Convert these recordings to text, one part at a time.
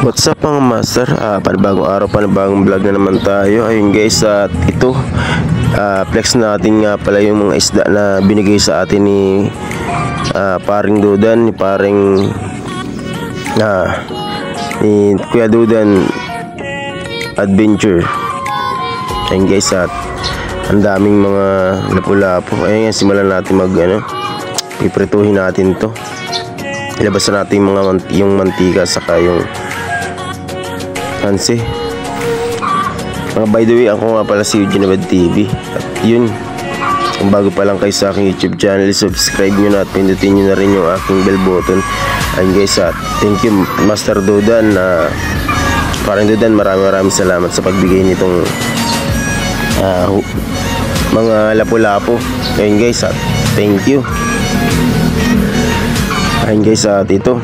What's up mga master, panibagong araw, panibagong vlog na naman tayo. Ayun guys, at ito flex natin nga pala yung mga isda na binigay sa atin ni paring Dudan, ni paring ni Kuya Dudan Adventure. Ayun guys, at ang daming mga lapu-lapu. Ayun nga, simulan natin iprituhin natin to. Ilabas natin yung mantika saka yung Hansi. By the way, ako nga pala si Eugene Abad TV. At yun, kung bago pa lang kayo sa aking YouTube channel, subscribe nyo na at pindutin nyo na rin yung aking bell button. Ayun guys, thank you Master Dudan, parang Dudan, maraming salamat sa pagbigay nitong mga lapu-lapu. Ayun guys, thank you. Ayun guys, ito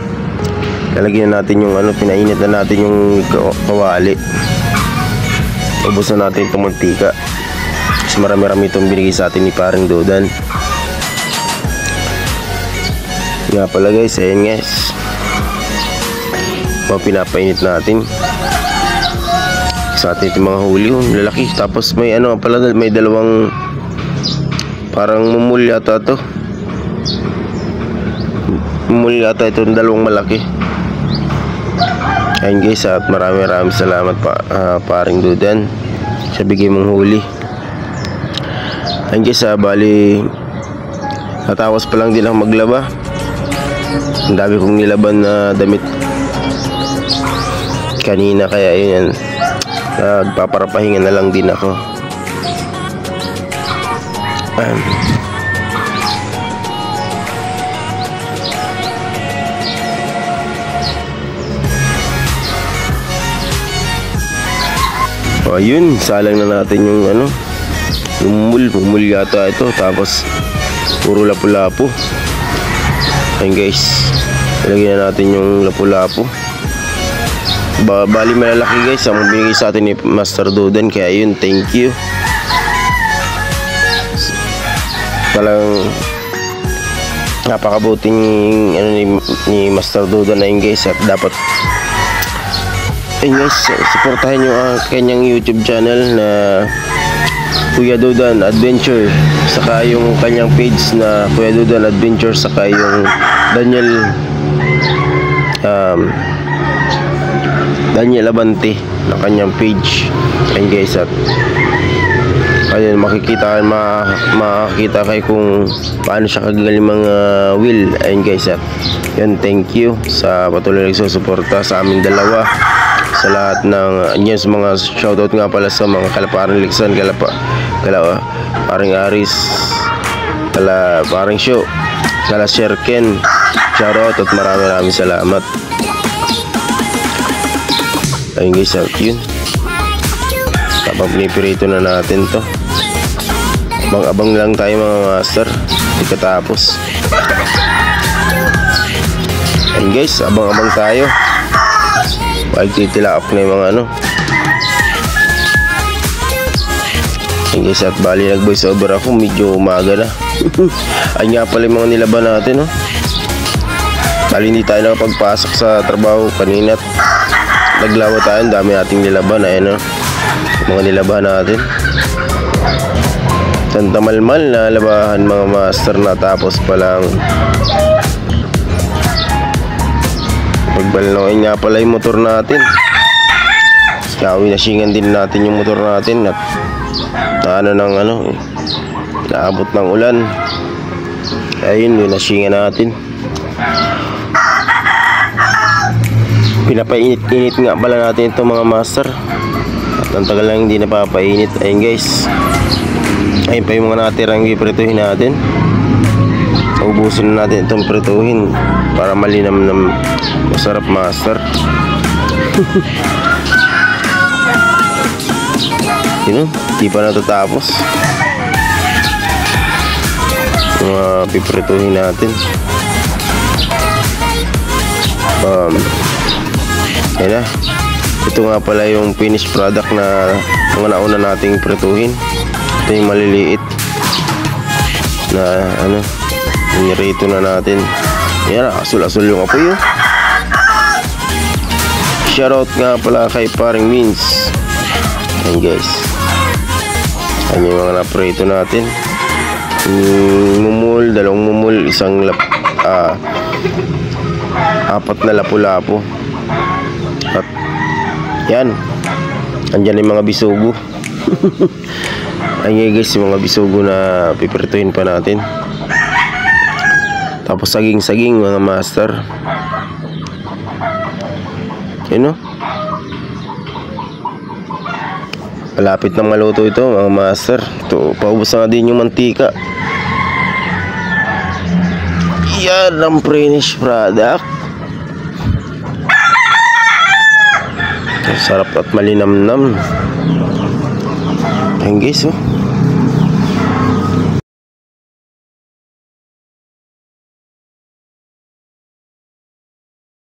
lalagyan na natin yung pinainit na natin yung kawali. Ubos na natin itong mantika kasi marami itong binigay sa atin ni paring Dudan. Nga pala guys, ayun guys, pinapainit natin sa atin itong mga huli, lalaki. Tapos may pala, may dalawang parang mumul yata to. Mumul yata itong dalawang malaki. Ayun guys, at maraming salamat paring Dudan sa bigay mong huli. Ayun guys, bali natawas pa lang din ako maglaba. Ang dami kong nilaban na damit kanina, kaya yun, nagpaparapahinga na lang din ako. Ayun, salang na natin yung mumul yata ito. Tapos puro lapu-lapu. Ayun guys, ilagyan na natin yung lapu-lapu. Bali malalaki guys ang binigay sa atin ni Master Dudan, kaya yun, thank you. Talang napakabuting ni Master Dudan na yun guys. At dapat guys, supportahan nyo ang kanyang YouTube channel na Kuya Dudan Adventure, saka yung kanyang page na Kuya Dudan Adventure, saka yung Daniel Abante na kanyang page. Ayun guys, at ayun, makikita kayo kung paano siya kagaling mga wheel. Ayun guys, at yun, thank you sa patuloy na nagsusuporta sa aming dalawa. Sa lahat ng sa mga shoutout nga pala sa mga kalaparan Liksan, paring Aris, paring Show, Sherken, shoutout at maraming salamat. Ayun guys, yun, kapag pinipirito na natin to, abang lang tayo mga master, di katapos. Ayun guys, abang tayo. Titila up na yung mga Ayun guys, at bali nag voice over ako, medyo umaga na. Ayun nga pala yung mga nilaban natin, bali hindi tayo nakapagpasok sa trabaho kanina at naglawa tayo. Ang dami nating nilaban. Ayun mga nilaban natin, Santa Malmal na labahan mga master, na tapos palang pagbalawin nga pala yung motor natin. Nasingan din natin yung motor natin at naabot ng ulan. Ayun, nasingan natin. Pinapainit nga pala natin ito mga master, at ang tagal lang hindi napapainit. Ayun guys, ayun pa yung mga natirang iprituhin natin. Ubusin na natin itong prituhin para malinam na masarap master. Yun, di pa natatapos mga piprituhin natin. Ayun na, ito nga pala yung finished product na mga nauna nating prituhin. Ito yung maliliit na nirito na natin. Yan, asul-asul yung apoy. shoutout nga pala kay paring Vince. Ayan guys, ayan yung mga naprito natin. Mumul, dalawang mumul, apat na lapu-lapu. At yan, andyan yung mga bisugo. Ayan guys, yung mga bisugo na pipirtuhin pa natin. Tapos saging-saging mga master. Yun o, malapit na maluto ito mga master. Ito, paubos na din yung mantika. Yan ang finished product. Sarap at malinamnam. Ayan guys, oh.